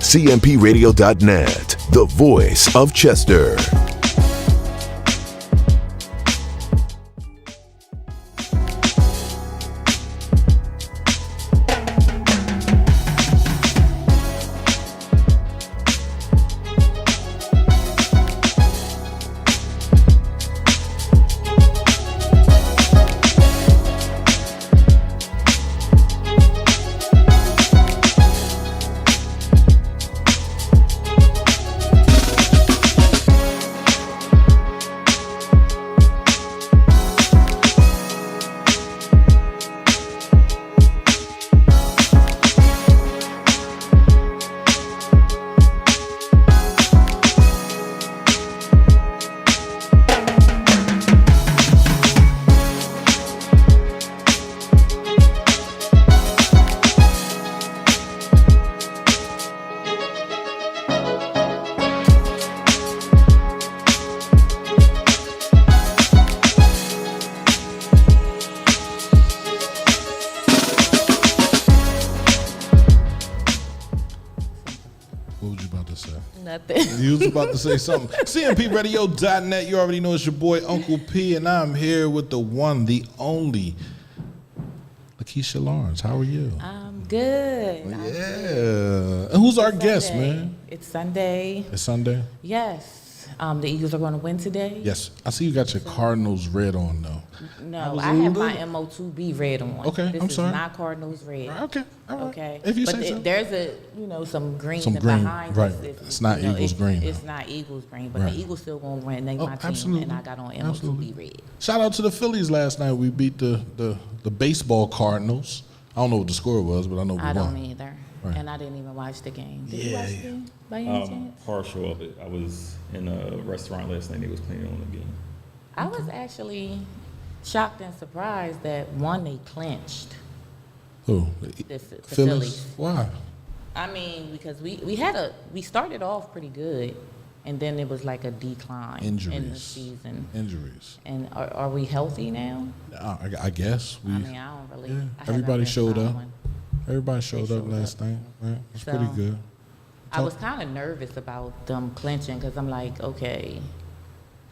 CMPRadio.net, the voice of Chester. Nothing. You was about to say something. CMPRadio.net. You already know it's your boy Uncle P, and I'm here with the one, the only, Lakeisha Lawrence. How are you? I'm good. Yeah. I'm good. And who's our It's guest, Sunday. man? It's Sunday. It's Sunday? Yes. The Eagles are going to win today. Yes. I see you got your Cardinals red on, though. No, I have my MO2B red on. Okay, this I'm sorry. is not Cardinals red. Okay. All right. Okay. If you but say so. There's some green Some green, behind right. us. It's not Eagles green, It's though. not Eagles green, but Right. the Eagles still going to win. They Oh, my team, absolutely. and I got on MO2B Absolutely. red. Shout out to the Phillies last night. We beat the baseball Cardinals. I don't know what the score was, but I know we I won. don't either. Right. And I didn't even watch the game. Did you Yeah, watch the yeah. game by any chance? Partial of it. I was in a restaurant last night. They was playing on the game. I was actually shocked and surprised that one, they clinched. Who? The Phillies? Phillies. Why? I mean, because we started off pretty good, and then it was like a decline in the Injuries. season. Injuries. And are we healthy now? I guess. I mean, I don't really. Yeah. I haven't Everybody been showed up. following. Everybody showed up showed last night. Right? It's So, pretty good. I was kind of nervous about them clinching because I'm like, okay,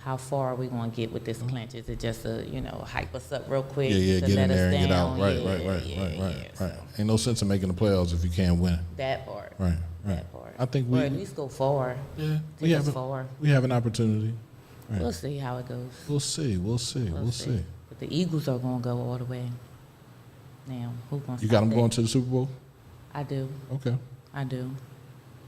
how far are we going to get with this clinch? Is it just hype us up real quick Yeah, to get let in there us and get down? out. Right, Yeah, right. so Ain't no sense in making the playoffs if you can't win. that part. Right. That part. I think or at least go far. yeah, Take us far. we have an opportunity. Right. We'll see how it goes. We'll see. We'll see. But the Eagles are going to go all the way. Now, who's going to You got them going to the Super Bowl? I do. Okay. I do.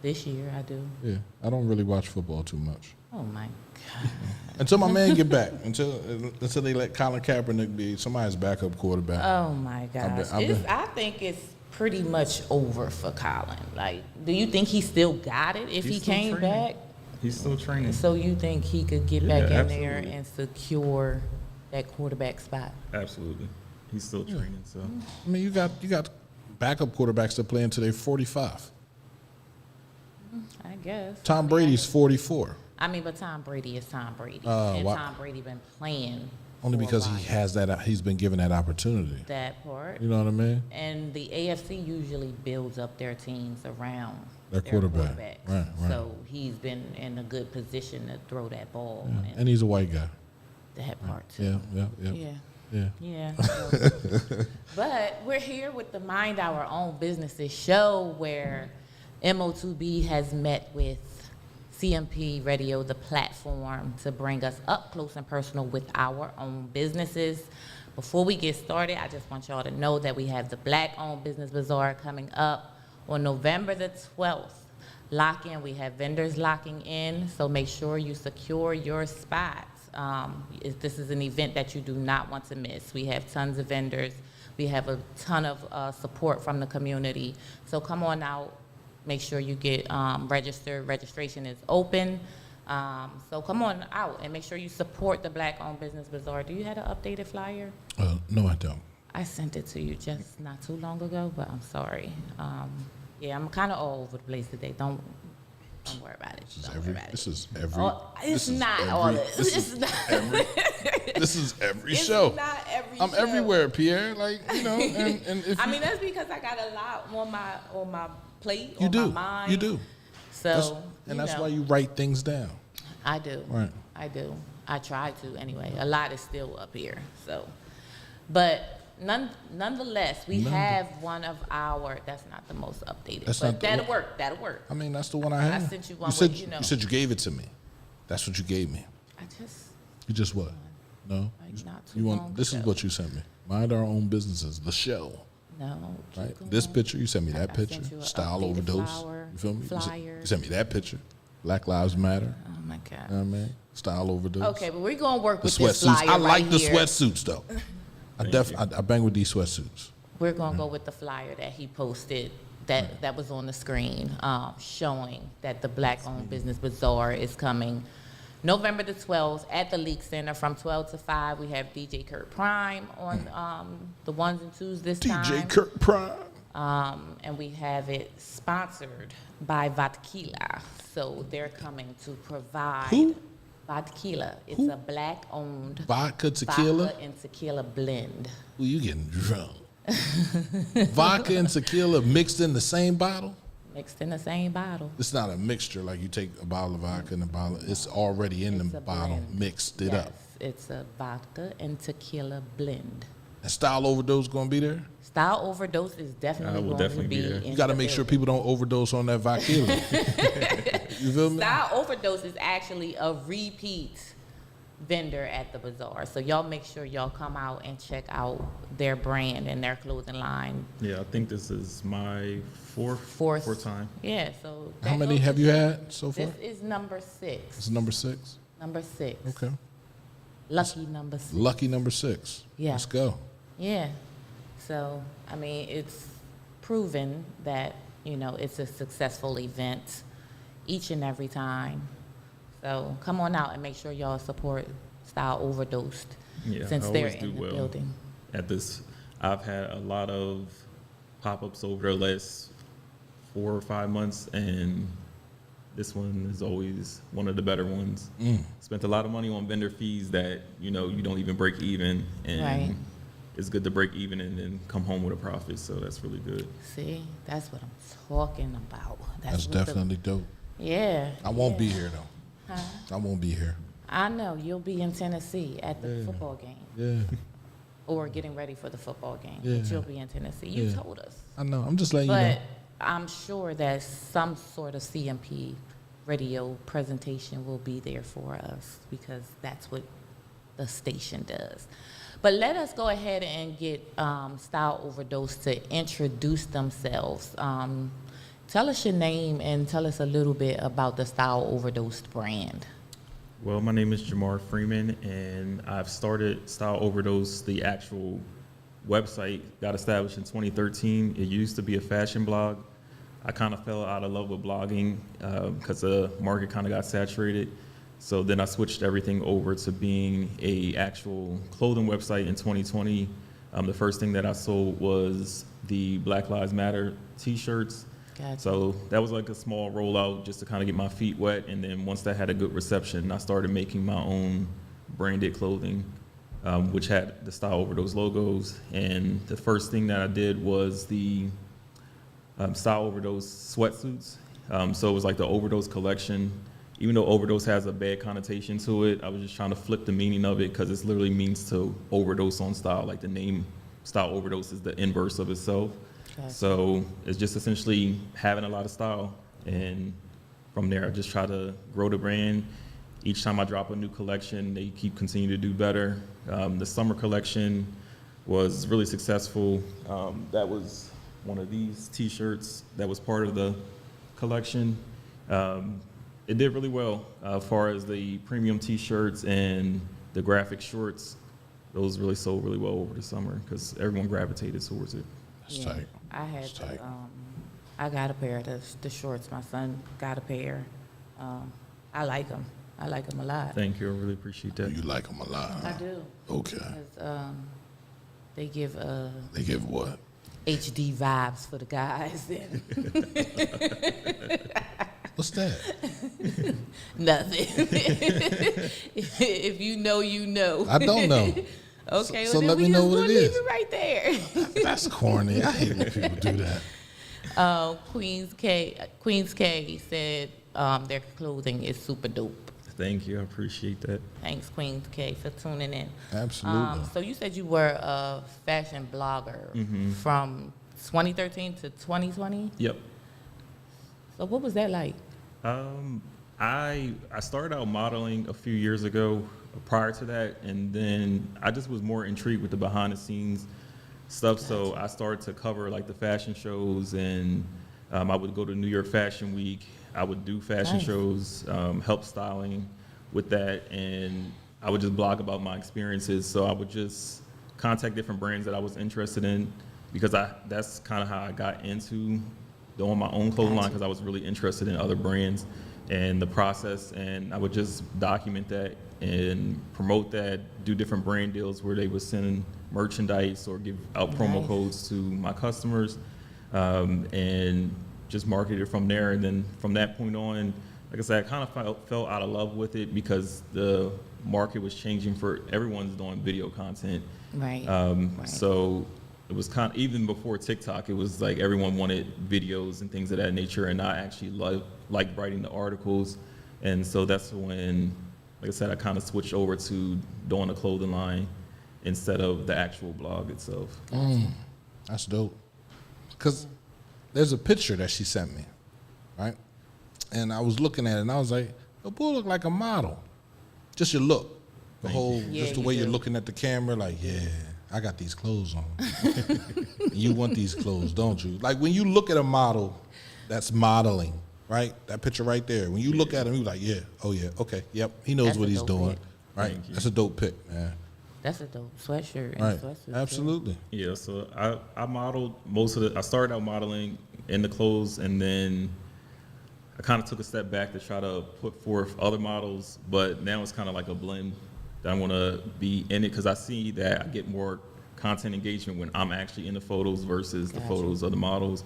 This year, I do. Yeah. I don't really watch football too much. Oh, my God. Until my man get back. Until they let Colin Kaepernick be somebody's backup quarterback. Oh, my gosh. I bet. I think it's pretty much over for Colin. Like, do you think he still got it if He's he still came training. back? He's still training. So you think he could get Yeah, back in there absolutely. and secure that quarterback spot? Absolutely. He's still training. So I mean, you got backup quarterbacks that play until they're 45. I guess. Tom Brady's 44. I mean, but Tom Brady is Tom Brady. Why- Tom Brady been playing Only for a because while. he's been given that opportunity. That part. You know what I mean? And the AFC usually builds up their teams around Their quarterback. quarterbacks. Right. So he's been in a good position to throw that ball And and he's a white guy. that part too. Yeah. Yeah. So- but we're here with the Mind Our Own Businesses show where MO2B has met with CMP Radio, the platform to bring us up close and personal with our own businesses. Before we get started, I just want y'all to know that we have the Black-Owned Business Bazaar coming up on November the 12th. Lock in. We have vendors locking in, so make sure you secure your spots. This is an event that you do not want to miss. We have tons of vendors. We have a ton of support from the community. So come on out. Make sure you get registered. Registration is open. So come on out and make sure you support the Black-Owned Business Bazaar. Do you have an updated flyer? No, I don't. I sent it to you just not too long ago, but I'm sorry. Yeah, I'm kind of all over the place today. Don't worry about it. Don't worry about it. This is every. Oh, this it's is not every- all this. This It's is not. this is every It's show. not every I'm show. everywhere, Pierre. Like and if I mean, that's because I got a lot on my plate, you on do, my mind. you do. So, That's why you write things down. I do. Right. I do. I try to anyway. A lot is still up here. So, but nonetheless, we have one of our. That's not the most updated, but that'll work. That'll work. I mean, that's the one I have. I sent you one. You said you gave it to me. That's what you gave me. You just what? No. Like not too long This ago. is what you sent me. Mind our own businesses. The show. No. Right. This picture. You sent me that picture. sent you a Style updated overdose. flower, You feel me? flyer. You sent me that picture. Black Lives Matter. Oh my God. You know what I mean? Style overdose. Okay, but we're gonna work The with this sweatsuits. flyer I like right the here. sweatsuits though. I bang with these sweatsuits. We're gonna go with the flyer that he posted that was on the screen, showing that the Black-owned business bazaar is coming November the 12th at the Leak Center from 12 to 5. We have DJ Kurt Prime on the ones and twos this time. DJ Kurt Prime. And we have it sponsored by Vodkila. So they're coming to provide Who? Vodkila. It's a Black-owned Vodka tequila. vodka and tequila blend. Ooh, you getting drunk. Vodka and tequila mixed in the same bottle? Mixed in the same bottle. It's not a mixture like you take a bottle of vodka and a bottle. It's already in It's the a bottle, blend. mixed it Yes, up. it's a vodka and tequila blend. And Style Overdose gonna be there? Style Overdose is definitely will going definitely to be be there. in You gotta the make sure building. people don't overdose on that vodka. You feel me? Style Overdose is actually a repeat vendor at the bazaar. So y'all make sure y'all come out and check out their brand and their clothing line. Yeah, I think this is my fourth time. Yeah, so How that many goes have to you show- had so far? This is number 6. This is number 6. Number 6. Okay. Lucky number 6. Lucky number 6. Yeah. Let's go. Yeah. So, I mean, it's proven that, it's a successful event each and every time. So come on out and make sure y'all support Style Overdosed Yeah, since I they're always do in the well building. at this. I've had a lot of pop-ups over the last 4 or 5 months, and this one is always one of the better ones. Spent a lot of money on vendor fees that you don't even break even, and Right. it's good to break even and then come home with a profit. So that's really good. See, that's what I'm talking about. That's what the- definitely dope. Yeah. I won't yeah. be here though. I won't be here. I know you'll be in Tennessee at the football game, Yeah. or getting ready for the football game. Yeah. But you'll be in Tennessee. You Yeah. told us. I know. I'm just letting you know. But I'm sure that some sort of CMP radio presentation will be there for us because that's what the station does. But let us go ahead and get Style Overdose to introduce themselves. Tell us your name and tell us a little bit about the Style Overdose brand. Well, my name is Jamar Freeman, and I've started Style Overdose. The actual website got established in 2013. It used to be a fashion blog. I kind of fell out of love with blogging because the market kind of got saturated. So then I switched everything over to being a actual clothing website in 2020. The first thing that I sold was the Black Lives Matter t-shirts. Gotcha. So that was like a small rollout just to kind of get my feet wet. And then once that had a good reception, I started making my own branded clothing, which had the Style Overdose logos. And the first thing that I did was the Style Overdose sweatsuits. So it was like the Overdose collection. Even though overdose has a bad connotation to it, I was just trying to flip the meaning of it because it literally means to overdose on style. Like the name Style Overdose is the inverse of itself. Gotcha. So it's just essentially having a lot of style. And from there, I just try to grow the brand. Each time I drop a new collection, they keep continuing to do better. The summer collection was really successful. That was one of these t-shirts that was part of the collection. It did really well as far as the premium t-shirts and the graphic shorts. Those really sold really well over the summer because everyone gravitated towards it. That's tight. I had That's tight. I got a pair of the shorts. My son got a pair. I like them. I like them a lot. Thank you. I really appreciate that. You like them a lot. I Huh? do. Okay. Because they give They give what? HD vibes for the guys. What's that? Nothing. If you know, you know. I don't know. Okay, So well, then let we me know just what gonna it leave is. it right there. That's corny. I hate when people do that. Queens K said their clothing is super dope. Thank you. I appreciate that. Thanks, Queens K, for tuning in. Absolutely. So you said you were a fashion blogger from 2013 to 2020. Yep. So what was that like? I started out modeling a few years ago prior to that, and then I just was more intrigued with the behind the scenes stuff. So I started to cover like the fashion shows, and I would go to New York Fashion Week. I would do fashion shows, help styling with that, and I would just blog about my experiences. So I would just contact different brands that I was interested in, because that's kind of how I got into doing my own clothing line, because I was really interested in other brands and the process, and I would just document that and promote that, do different brand deals where they would send merchandise or give out promo codes to my customers, and just market it from there. And then from that point on, like I said, I kind of fell out of love with it, because the market was changing for everyone's doing video content. Right. So it was kind of, even before TikTok, it was like everyone wanted videos and things of that nature, and I actually liked writing the articles. And so that's when, like I said, I kind of switched over to doing a clothing line instead of the actual blog itself. That's dope. Because there's a picture that she sent me, right? And I was looking at it, and I was like, "Your boy look like a model." Just your look, just the way you're looking at the camera, like, yeah, I got these clothes on. You want these clothes, don't you? Like when you look at a model that's modeling, right? That picture right there. When you look at him, you're like, yeah, oh yeah, okay, yep, he knows That's what a he's dope doing, pic. right? That's a dope pic, man. That's a dope sweatshirt and Right, sweatsuit. absolutely. Yeah, so I modeled I started out modeling in the clothes, and then I kind of took a step back to try to put forth other models, but now it's kind of like a blend that I want to be in it, because I see that I get more content engagement when I'm actually in the photos versus the photos of the models.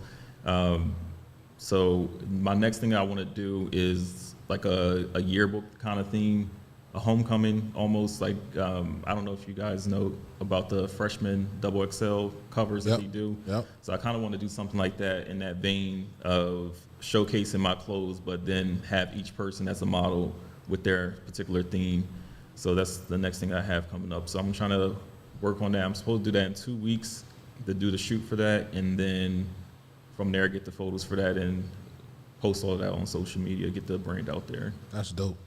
So my next thing I want to do is like a yearbook kind of theme, a homecoming almost, like I don't know if you guys know about the freshman XXL covers that they do. Yep. So I kind of want to do something like that, in that vein of showcasing my clothes, but then have each person as a model with their particular theme. So that's the next thing I have coming up. So I'm trying to work on that. I'm supposed to do that in 2 weeks, to do the shoot for that, and then from there get the photos for that and post all that on social media, get the brand out there. That's dope.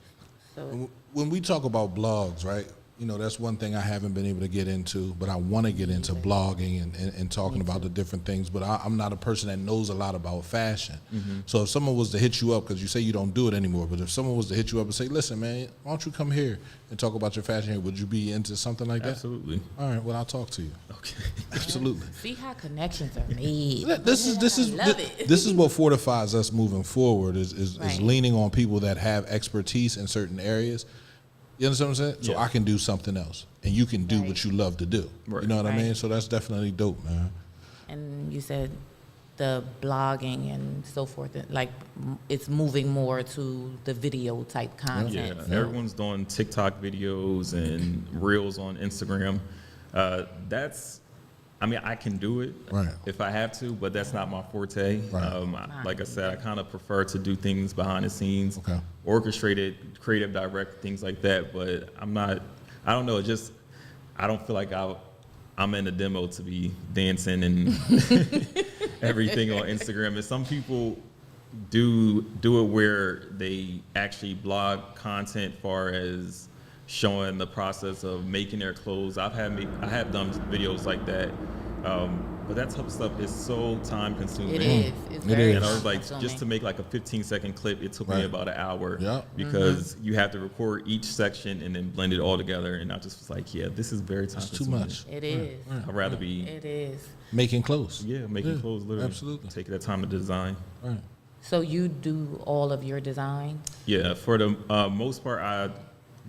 So When we talk about blogs, right, you know, that's one thing I haven't been able to get into, but I want to get into blogging and talking about the different things, but I'm not a person that knows a lot about fashion. So if someone was to hit you up, because you say you don't do it anymore, but if someone was to hit you up and say, listen, man, why don't you come here and talk about your fashion here, would you be into something like that? Absolutely. All right, well, I'll talk to you. Okay. Absolutely. see how connections are made. This Love it. is what fortifies us moving forward is Right. leaning on people that have expertise in certain areas. You understand what I'm saying? So Yeah. I can do something else, and you can do what you love to do. Right. You know what I Right. mean? So that's definitely dope, man. And you said the blogging and so forth, like it's moving more to the video type Yeah, content. So- everyone's doing TikTok videos and reels on Instagram. I mean, I can do it Right. if I have to, but that's not my forte. Right. Like I said, I kind of prefer to do things behind the scenes, Okay. orchestrated, creative direct, things like that. But I don't know, I don't feel like I'm in a demo to be dancing and everything on Instagram. And some people do it where they actually blog content far as showing the process of making their clothes. I have done videos like that, but that type of stuff is so time consuming. It is. It's It very is. And I was like, time-consuming. just to make like a 15-second clip, it took me Right. about an hour. Yeah. Because you have to record each section and then blend it all together. And I just was like, yeah, this is very time It's too consuming. much. It is. I'd rather be, It is. Making clothes. making clothes literally. Absolutely. Take that time to design. Right. So you do all of your design? Yeah, for the most part, I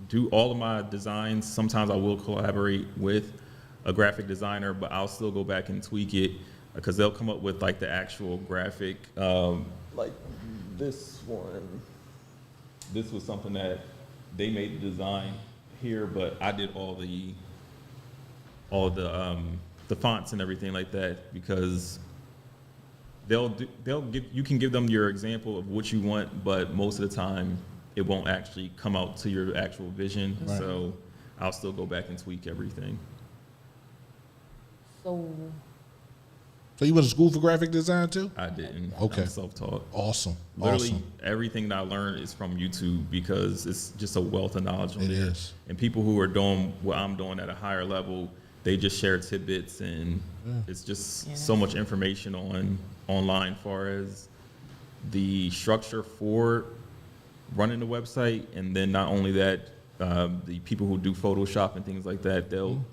do all of my designs. Sometimes I will collaborate with a graphic designer, but I'll still go back and tweak it because they'll come up with like the actual graphic. Like this one, this was something that they made the design here, but I did all the fonts and everything like that because you can give them your example of what you want, but most of the time it won't actually come out to your actual vision. Right. So I'll still go back and tweak everything. So So you went to school for graphic design too? I didn't. Okay. I'm self-taught. Awesome. Literally Awesome. everything that I learned is from YouTube because it's just a wealth of knowledge on It there. is. And people who are doing what I'm doing at a higher level, they just share tidbits, and it's just so much information online as far as the structure for running the website. And then not only that, the people who do Photoshop and things like that, they'll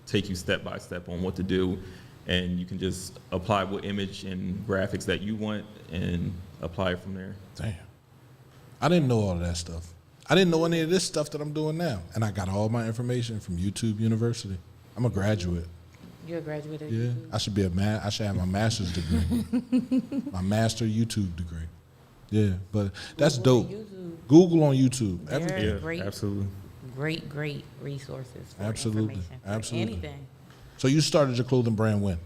take you step by step on what to do. And you can just apply what image and graphics that you want and apply it from there. Damn. I didn't know all of that stuff. I didn't know any of this stuff that I'm doing now. And I got all my information from YouTube University. I'm a graduate. you're a graduate of Yeah. YouTube? I should be I should have my master's degree. My master YouTube degree. Yeah, but that's Google dope. on YouTube. Google on YouTube. They're Everything. great, Absolutely. great resources for Absolutely. information. For Absolutely. anything. So you started your clothing brand when?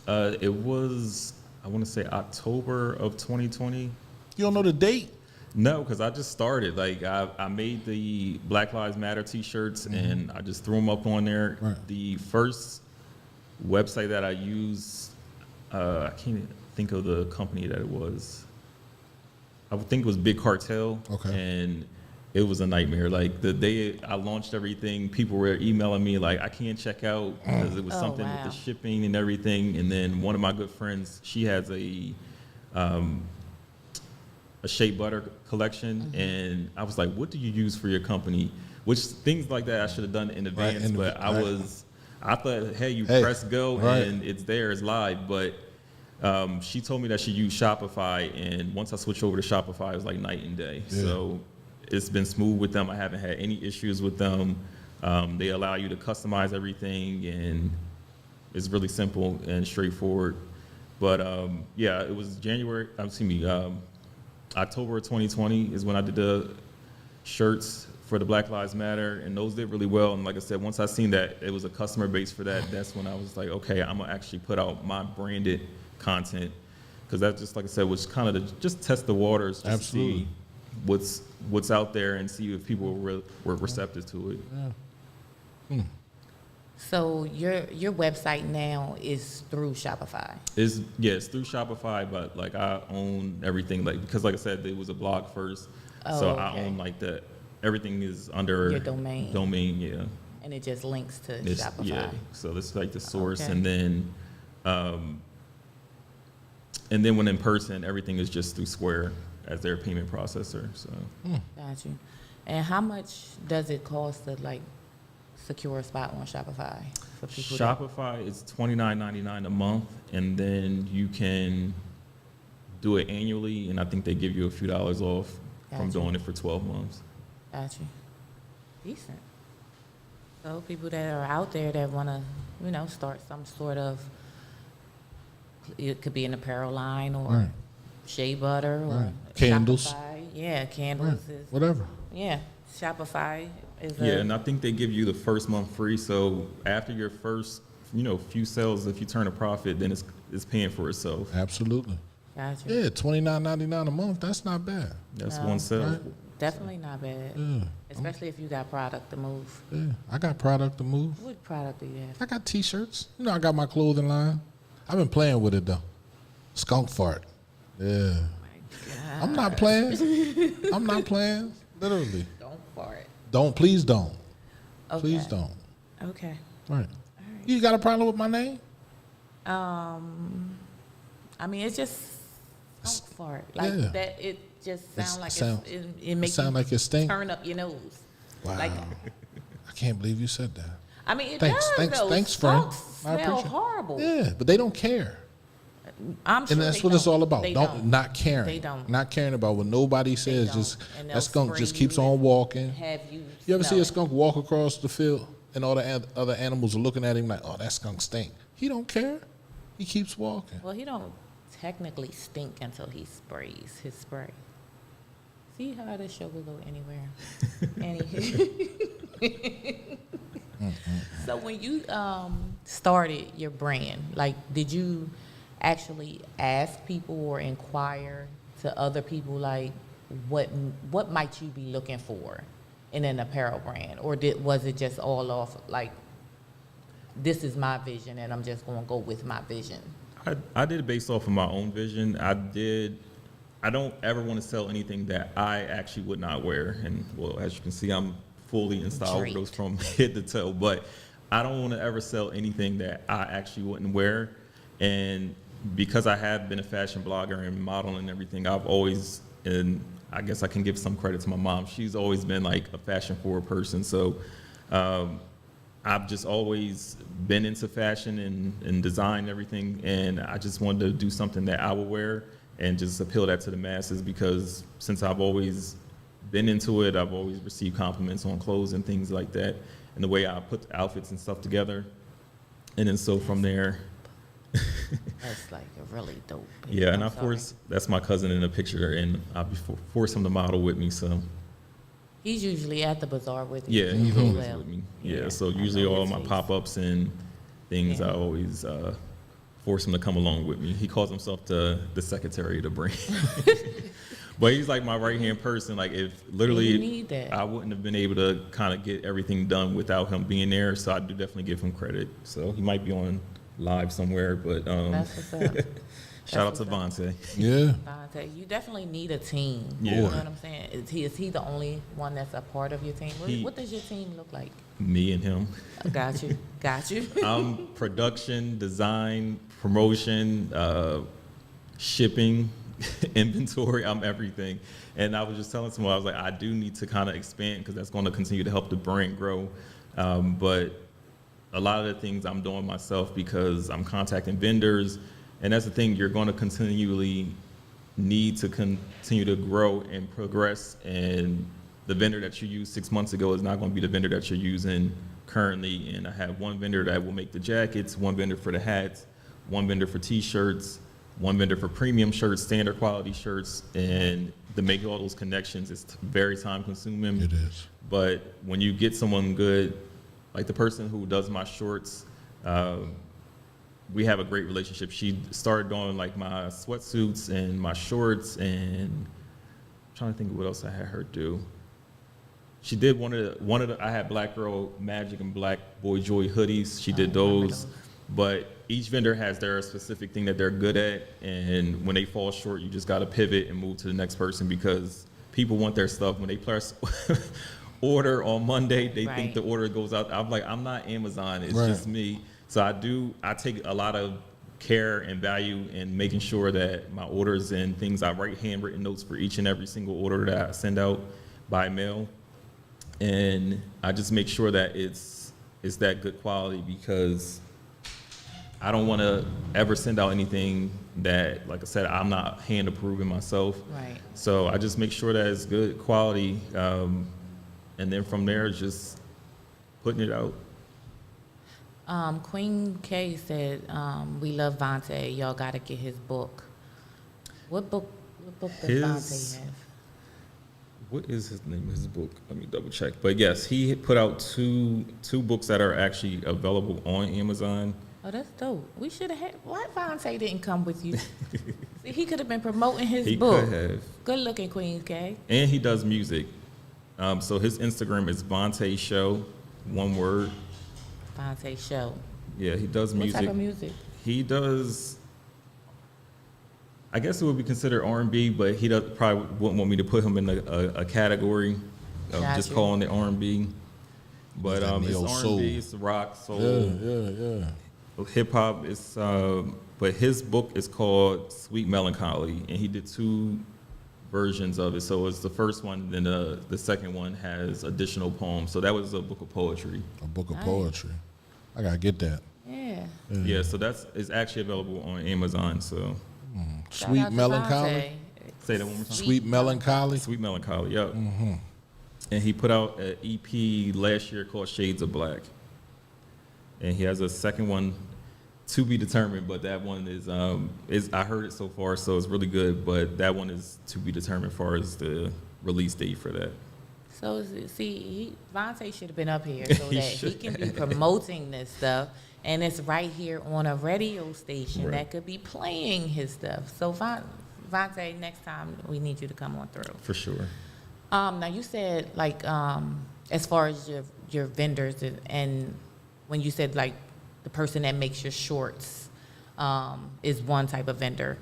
It was, I want to say October of 2020. You don't know the date? No, because I just started. Like I made the Black Lives Matter T-shirts and I just threw them up on there. Right. The first website that I used, I can't think of the company that it was. I would think it was Big Cartel. Okay. And it was a nightmare. Like the day I launched everything, people were emailing me like, I can't check out because it was Oh, something wow. with the shipping and everything. And then one of my good friends, she has a shea butter collection, Mm-hmm. and I was like, "What do you use for your company?" Which things like that I should have done in advance, but I thought, "Hey, you press go right. and it's there, it's live." But she told me that she used Shopify, and once I switched over to Shopify, it was like night and day. Yeah. So it's been smooth with them. I haven't had any issues with them. They allow you to customize everything, and it's really simple and straightforward. But yeah, it was October of 2020 is when I did the shirts for the Black Lives Matter, and those did really well. And like I said, once I seen that it was a customer base for that, that's when I was like, okay, I'm gonna actually put out my branded content, because that, just like I said, was kind of to just test the waters, just Absolutely. to see what's out there and see if people were receptive to it. So your website now is through Shopify. It's through Shopify, but like I own everything, like, because like I said, it was a blog first, so I okay. own like everything is under Your domain. Yeah. And it just links to It's, Shopify. yeah. So this is like the source, Okay. and then when in person, everything is just through Square as their payment processor. So Got you. And how much does it cost to like secure a spot on Shopify for people? Shopify is $29.99 a month, and then you can do it annually, and I think they give you a few dollars off from Gotcha. doing it for 12 months. Got you. Decent. So people that are out there that want to, start some sort of, it could be an apparel line or Right. shea butter or Right. Candles. Shopify. Yeah, candles is. Whatever. Yeah, Shopify is. Yeah, and I think they give you the first month free. So after your first, few sales, if you turn a profit, then it's paying for itself. Absolutely. Got you. Yeah, $29.99 a month. That's not bad. That's No. one sale. Right. Definitely not bad. Yeah. Especially if you got product to move. Yeah. I got product to move. What product do you have? I got T-shirts. I got my clothing line. I've been playing with it though. Skunk fart. Yeah. I'm not playing. I'm not playing. Literally. Don't fart. Please don't. Okay. Please don't. Okay. Right. You got a problem with my name? I mean, it's just skunk fart. Like Yeah. that. It just sounds like sound- it makes sound you like it stink? turn up your nose. Wow. Like, I can't believe you said that. I mean, it Thanks, does. thanks, though. thanks, friend. Skunks I smell appreciate it. horrible. Yeah, but they don't care. I'm sure And that's they what it's don't. all about. They Not caring. They don't. Not caring about what nobody says. don't. Just And they'll that skunk spray just you keeps on and walking. Have you? You ever see smell a it. skunk walk across the field and all the other animals are looking at him like, oh, that skunk stink. He don't care. He keeps walking. Well, he don't technically stink until he sprays his spray. See how this show will go anywhere. So when you started your brand, like, did you actually ask people or inquire to other people, like, what might you be looking for in an apparel brand? Or was it just all off, like, this is my vision and I'm just going to go with my vision? I did it based off of my own vision. I don't ever want to sell anything that I actually would not wear. And, well, as you can see, I'm fully in style Draped. Overdosed from head to toe. But I don't want to ever sell anything that I actually wouldn't wear. And because I have been a fashion blogger and model and everything, I've always, and I guess I can give some credit to my mom, she's always been like a fashion forward person. So I've just always been into fashion and design and everything, and I just wanted to do something that I would wear and just appeal that to the masses, because since I've always been into it, I've always received compliments on clothes and things like that, and the way I put the outfits and stuff together. And then so from there, That's like a really dope picture. yeah, and I'm sorry. that's my cousin in the picture, and I force him to model with me, so. He's usually at the bazaar with you. Yeah, he's as always well. with me. Yeah, Yeah, so I usually know all his my face. pop-ups and things, Yeah. I always force him to come along with me. He calls himself the secretary of the brand. But he's like my right-hand person. Like, if literally You need that. I wouldn't have been able to kind of get everything done without him being there, so I do definitely give him credit. So he might be on live somewhere, but That's what's up. shout out to That's Vontae. Yeah. Vontae, you definitely need a team. Yeah. You know what I'm saying? Is he the only one that's a part of your team? He- What does your team look like? Me and him. Got you. Got you. I'm production, design, promotion, shipping, inventory. I'm everything. And I was just telling someone, I was like, I do need to kind of expand, because that's going to continue to help the brand grow. But a lot of the things I'm doing myself, because I'm contacting vendors. And that's the thing, you're going to continually need to continue to grow and progress. And the vendor that you used 6 months ago is not going to be the vendor that you're using currently. And I have one vendor that will make the jackets, one vendor for the hats, one vendor for t-shirts, one vendor for premium shirts, standard quality shirts. And to make all those connections, it's very time consuming. It is. But when you get someone good, like the person who does my shorts, we have a great relationship. She started doing like my sweatsuits and my shorts, and I'm trying to think of what else I had her do. She did one of the I had Black Girl Magic and Black Boy Joy hoodies. She did remember those. those. But each vendor has their specific thing that they're good at, and when they fall short, you just got to pivot and move to the next person, because people want their stuff. When they press order on Monday, they think Right. the order goes out. I'm like, I'm not Amazon. It's Right. just me. So I take a lot of care and value in making sure that my orders and things, I write handwritten notes for each and every single order that I send out by mail. And I just make sure that it's that good quality, because I don't want to ever send out anything that, like I said, I'm not hand approving myself. Right. So I just make sure that it's good quality. And then from there, just putting it out. Queen K said, "We love Vontae. Y'all got to get his book." What book does His- Vontae have? What is his name? His book? Let me double check. But yes, he put out two books that are actually available on Amazon. Oh, that's dope. We should have had. Why Vontae didn't come with you? See, he could have been promoting his He book. could have. Good looking, Queen K. And he does music. So his Instagram is Vontae Show, one word. Vontae Show. Yeah, he does What music. type of music? He does. I guess it would be considered R&B, but he probably wouldn't want me to put him in a category of just Gotcha. calling it R&B. But That it's neo soul. R&B, it's rock, soul, Yeah. hip hop. It's but his book is called Sweet Melancholy, and he did two versions of it. So it's the first one, then the second one has additional poems. So that was a book of poetry. A book of Nice. poetry. I gotta get that. Yeah. Yeah, so it's actually available on Amazon. So Shout Sweet out to Melancholy. Vontae. say that one more time. Sweet Melancholy. Sweet Melancholy, yep. And he put out an EP last year called Shades of Black. And he has a second one to be determined, but that one is I heard it so far, so it's really good, but that one is to be determined as far as the release date for that. So see, Vontae should have been up here so that he can be promoting this stuff, and it's right here on a radio station that could be playing his stuff. So Vontae, next time we need you to come on through. For sure. Now you said like as far as your vendors and when you said like the person that makes your shorts is one type of vendor.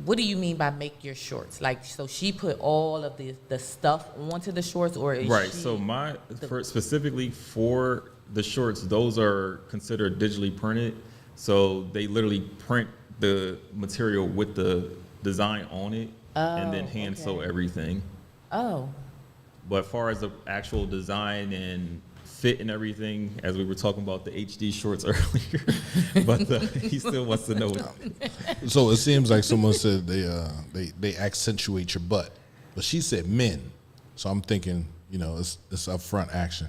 What do you mean by make your shorts? Like, so she put all of the stuff onto the shorts, or is Right. she So specifically for the shorts, those are considered digitally printed. So they literally print the material with the design on it, and then hand sew everything. Oh. But as far as the actual design and fit and everything, as we were talking about the HD shorts earlier, but he still wants to know. So it seems like someone said they accentuate your butt, but she said men. So I'm thinking, it's upfront action.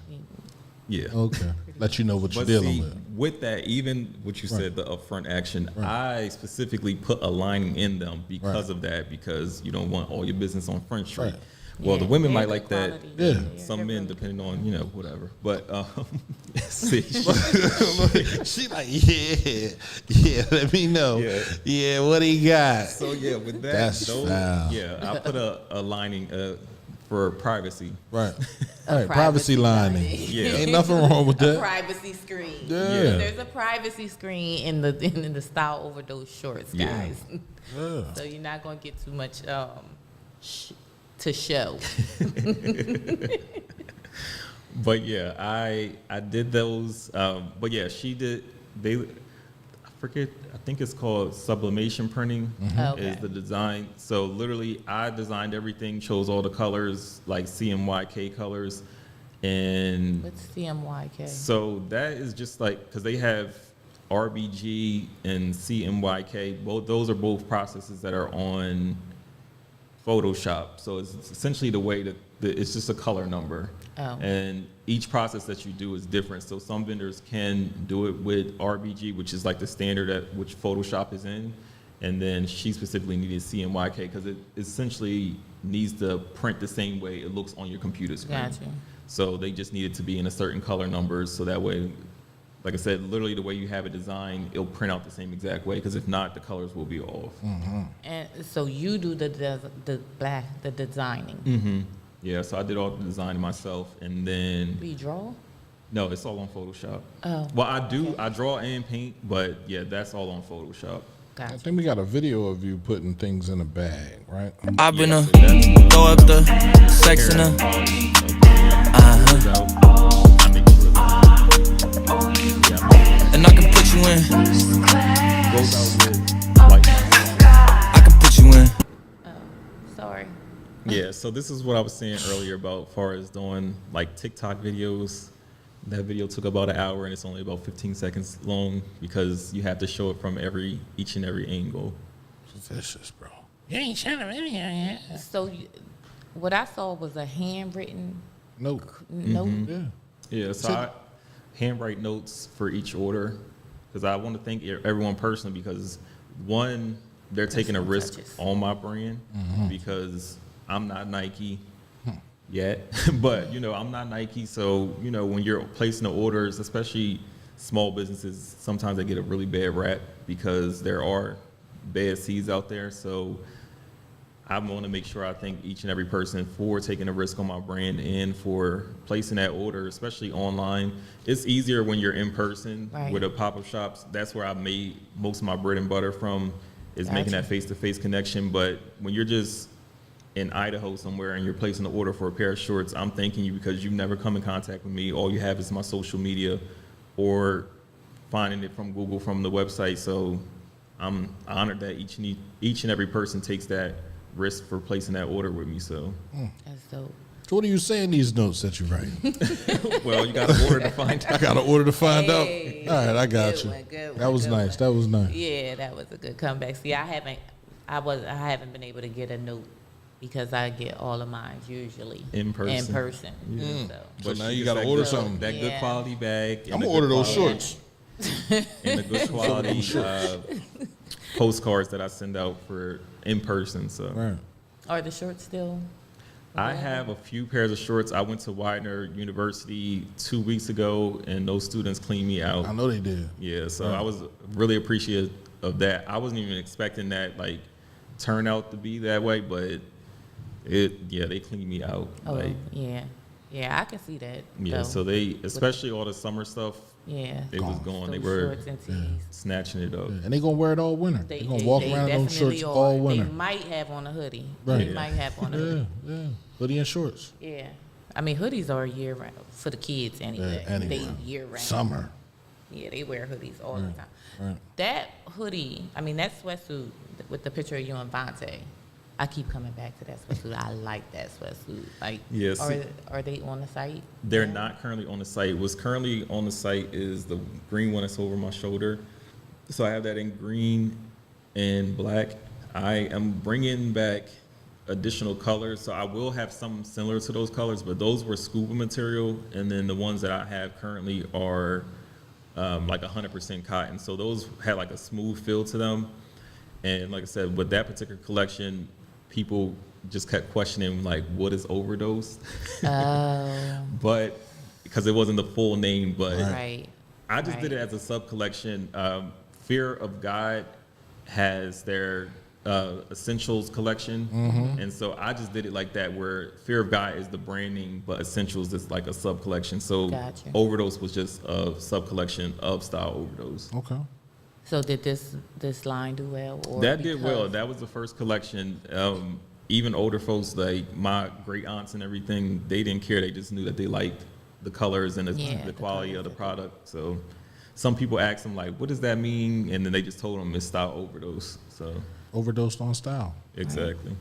Yeah. Okay. Let you know what you're But dealing see, with. with that, even what you said, the upfront action, I specifically put a lining in them because of that, because you don't want all your business on Front Street. Right. Well, Yeah, the women they're might like good that. quality. Yeah. Some they're men, really depending on, whatever. But, see, She like, yeah, let me know. Yeah, what he got? so yeah, with that, That's foul. I put a lining for privacy. Right. All right, privacy privacy lining. lining. Yeah. Ain't nothing wrong with A that. privacy screen. Yeah. There's a privacy screen in the style overdose shorts, guys. Yeah. So you're not gonna get too much to show. But yeah, I did those. But yeah, she did. I forget. I think it's called sublimation printing. Okay. Is the design. So literally, I designed everything, chose all the colors like CMYK colors, and What's CMYK? so that is just like because they have RBG and CMYK. Both those are both processes that are on Photoshop. So it's essentially the way that it's just a color number. Oh. And each process that you do is different. So some vendors can do it with RBG, which is like the standard at which Photoshop is in. And then she specifically needed CMYK because it essentially needs to print the same way it looks on your computer screen. Gotcha. So they just needed to be in a certain color numbers. So that way, like I said, literally the way you have it designed, it'll print out the same exact way. Because if not, the colors will be off. And so you do the designing. Mm-hmm. Yeah, so I did all the design myself, and then Do you draw? no, it's all on Photoshop. Oh. Well, I draw and paint, but yeah, that's all on Photoshop. I Gotcha. think we got a video of you putting things in a bag, right? I've been Yes, a that's throw up the sex in a I make sure that, and I can put you in. goes out with like. I can put you in. Sorry. Yeah, so this is what I was saying earlier about far as doing like TikTok videos. That video took about an hour and it's only about 15 seconds long because you have to show it from each and every angle. Vicious, bro. So what I saw was a handwritten Nope. note. Yeah. Yeah, so I handwrite notes for each order because I want to thank everyone personally because one, they're taking a risk touches. on my brand because I'm not Nike yet, but I'm not Nike. So, when you're placing the orders, especially small businesses, sometimes they get a really bad rap because there are bad seeds out there. So I want to make sure I thank each and every person for taking a risk on my brand and for placing that order, especially online. It's easier when you're in person Right. with a pop-up shops. That's where I made most of my bread and butter from, is making Gotcha. that face-to-face connection. But when you're just in Idaho somewhere and you're placing an order for a pair of shorts, I'm thanking you because you've never come in contact with me. All you have is my social media or finding it from Google, from the website. So I'm honored that each and every person takes that risk for placing that order with me. So, That's dope. So what are you saying these notes that you write? well, you got to order to find I out. got to order to find Hey, out. All right, I got good you. one, good That one, was good nice. one. That was nice. Yeah, that was a good comeback. See, I haven't been able to get a note because I get all of mine usually In person. In person. So. So now she you gets gotta that order good- something. That good Yeah. quality bag. and I'm the gonna order good those quality- shorts. And the good quality postcards that I send out for in person. So Right. Are the shorts still? I have a few pairs of shorts. I went to Widener University 2 weeks ago, and those students cleaned me out. I know they did. Yeah, so I was really appreciative of that. I wasn't even expecting that like turn out to be that way, but they cleaned me out. Oh, like, yeah, I can see that. yeah, though. so they, especially all the summer stuff, Yeah. it was gone. They Those were shorts and tees. snatching it up. Yeah, and they gonna wear it all winter. They gonna walk around in those definitely shorts are. all winter. They might have on a hoodie. Right. They might have on a hoodie. Yeah, hoodie and shorts. Yeah. I mean, hoodies are year round for the kids anyway. Yeah, anyway. They year round. Summer. Yeah, they wear hoodies all the time. Right. That hoodie, I mean, that sweatsuit with the picture of you and Vontae, I keep coming back to that sweatsuit. I like that sweatsuit. Like, Yes. are they on the site? They're not currently on the site. What's currently on the site is the green one that's over my shoulder. So I have that in green and black. I am bringing back additional colors. So I will have some similar to those colors, but those were scuba material. And then the ones that I have currently are like 100% cotton. So those had like a smooth feel to them. And like I said, with that particular collection, people just kept questioning like, what is Overdosed? But because it wasn't the full name, but Right. I just did it as a sub collection. Fear of God has their essentials collection, and so I just did it like that, where Fear of God is the branding, but essentials is like a sub collection. So Gotcha. Overdose was just a sub collection of style Overdose. Okay. So did this line do well? Or That did well. because- That was the first collection. Even older folks, like my great aunts and everything, they didn't care. They just knew that they liked the colors and the the quality colors of the of it. product. So some people asked them like, "What does that mean?" And then they just told them it's style Overdose. So Overdosed on style. exactly.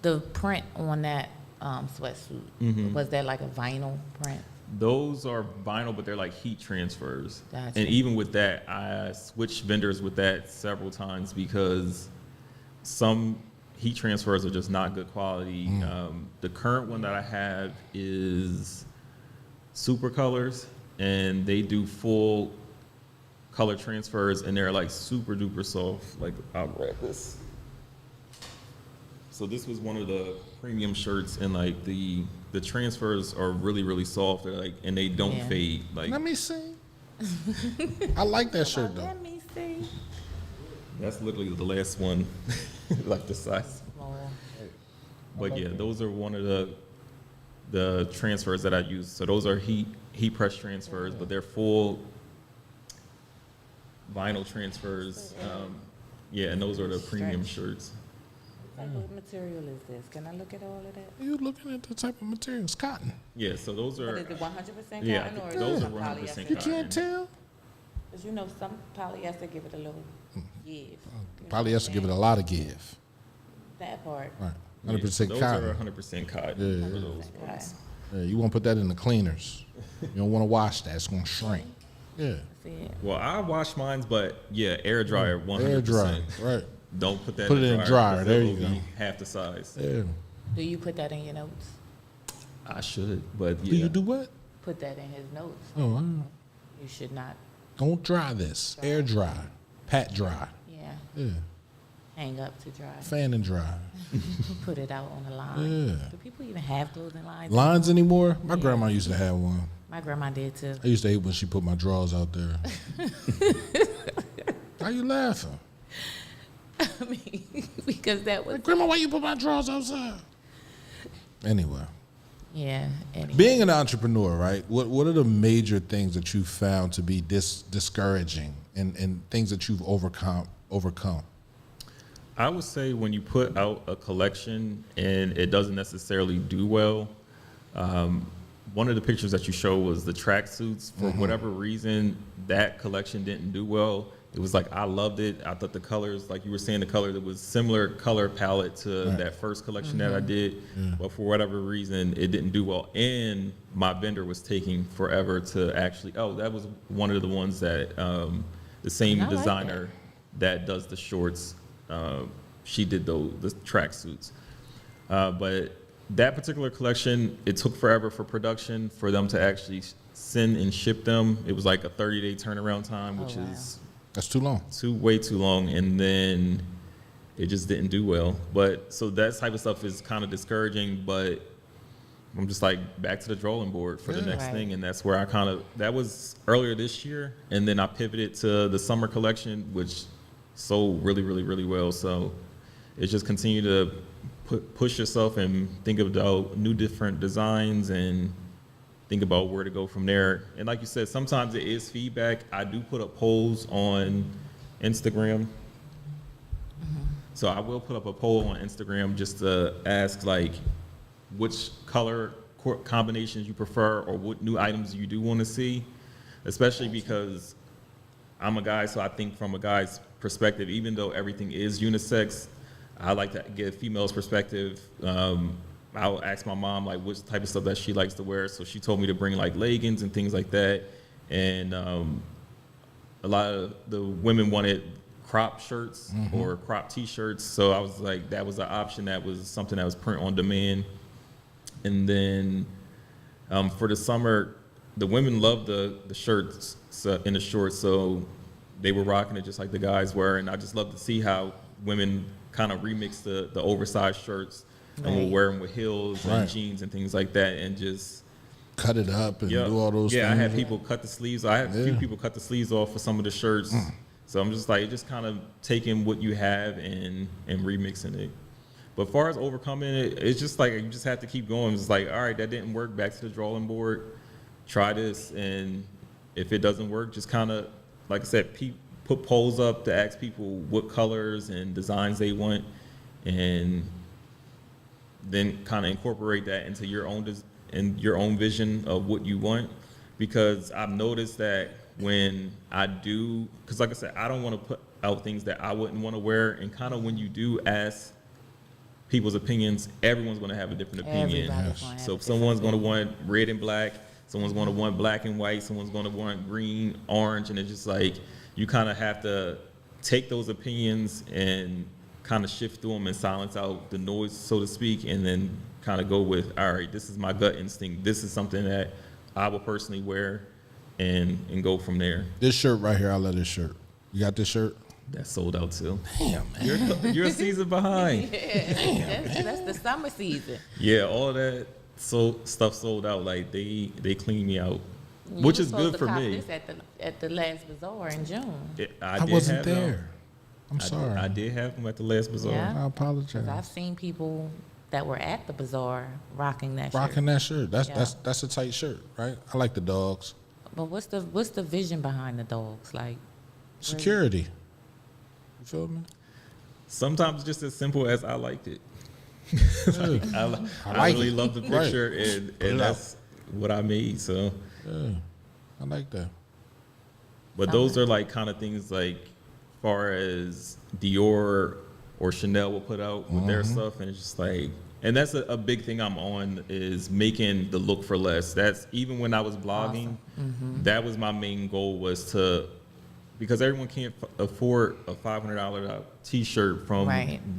The print on that sweatsuit, was that like a vinyl print? Those are vinyl, but they're like heat transfers. Gotcha. And even with that, I switched vendors with that several times because some heat transfers are just not good quality. The current one that I have is Super Colors, and they do full color transfers, and they're like super duper soft. Like, I'll grab this. So this was one of the premium shirts, and like the transfers are really really soft. They're like, and they don't Yeah. fade. Like, Let me see. I like that shirt though. Let me see. that's literally the last one, like the size. Small. But yeah, those are one of the transfers that I use. So those are heat press transfers, but they're full vinyl transfers. Yeah, and those are the premium shirts. What type of material is this? Can I look at all of that? You looking at the type of material? It's cotton. Yeah, so those But are is it 100% yeah, cotton or is those it are some 100% polyester? You cotton. can't tell. Because you know some polyester give it a little give. You know Probably what has to I'm give it a saying? lot of give. That part. Right. Yeah, 100% those cotton. are 100% cotton. Yeah, for yeah. those Right. ones. Yeah, you want to put that in the cleaners. You don't want to wash that. It's gonna shrink. Yeah. See it? Well, I wash mine, but yeah, air dryer 100%. Air dry. Right. Don't put that Put in it the in dryer. dryer, 'cause there it you will go. be half the size. Yeah. Do you put that in your notes? I should, but yeah. Do you do what? Put that in his notes. Oh, I don't know. You should not. Don't dry this. Air dry. Pat dry. Yeah. Yeah. Hang up to dry. Fan and dry. Put it out on the line. Yeah. Do people even have clothing lines? Lines anymore? My grandma used to have one. My grandma did too. I used to hate when she put my drawers out there. Why you laughing? I mean, because that was Grandma, why you put my drawers outside? Anyway. yeah. Anyway. Being an entrepreneur, right? What are the major things that you found to be discouraging and things that you've overcome? I would say when you put out a collection and it doesn't necessarily do well, one of the pictures that you show was the tracksuits. For whatever reason, that collection didn't do well. It was like, I loved it. I thought the colors, like you were saying, the color that was similar color palette to Right. that first collection that I did. But for whatever reason, it didn't do well. And my vendor was taking forever to actually, that was one of the ones that the same I like designer that does the shorts, she did the tracksuits. But that particular collection, it took forever for production for them to actually send and ship them. It was like a 30-day turnaround time, which wow. is That's too long. way too long. And then it just didn't do well. But so that type of stuff is kind of discouraging, but I'm just like back to the drawing board for the next Right. thing. And that's where that was earlier this year. And then I pivoted to the summer collection, which sold really, really, really well. So it's just continue to push yourself and think about new different designs and think about where to go from there. And like you said, sometimes it is feedback. I do put up polls on Instagram. So I will put up a poll on Instagram just to ask like which color combinations you prefer or what new items you do want to see, especially because I'm a guy, so I think from a guy's perspective, even though everything is unisex, I like to get a female's perspective. I'll ask my mom like which type of stuff that she likes to wear, so she told me to bring like leggings and things like that. And a lot of the women wanted crop shirts or crop t-shirts, so I was like, that was an option. That was something that was print on demand. And then for the summer, the women loved the shirts and the shorts, so they were rocking it just like the guys were. And I just love to see how women kind of remix the oversized shirts and will wear them with heels and jeans and things like that, and just cut it up and do all those things. I had people cut the sleeves. I had a few people cut the sleeves off for some of the shirts. So I'm just like, just kind of taking what you have and remixing it. But as far as overcoming it, it's just like you just have to keep going. It's like, all right, that didn't work. Back to the drawing board. Try this, and if it doesn't work, just kind of, like I said, put polls up to ask people what colors and designs they want, and then kind of incorporate that into your own vision of what you want. Because I've noticed that when I do, because like I said, I don't want to put out things that I wouldn't want to wear, and kind of when you do ask people's opinions, everyone's going to have a different opinion. So if someone's going to want red and black, someone's going to want black and white, someone's going to want green, orange, and it's just like you kind of have to take those opinions and kind of shift through them and silence out the noise, so to speak, and then kind of go with, all right, this is my gut instinct. This is something that I will personally wear, and go from there. This shirt right here, I love this shirt. You got this shirt? That's sold out too. Damn, man. You're a season behind. That's the summer season. Yeah, all that stuff sold out. Like they cleaned me out, which is good for me. This at the last bazaar in June. I wasn't there. I'm sorry. I did have them at the last bazaar. Yeah. I apologize. I've seen people that were at the bazaar rocking that shirt. That's a tight shirt, right? I like the dogs. But what's the vision behind the dogs? Like security. You feel me? Sometimes just as simple as I liked it. I like really it. love the picture, and that's what I made. So yeah, I like that. But those are like kind of things like far as Dior or Chanel will put out with their stuff, and it's just like, and that's a big thing I'm on, is making the look for less. That's even when I was blogging, that was my main goal, was to, because everyone can't afford a $500 t-shirt from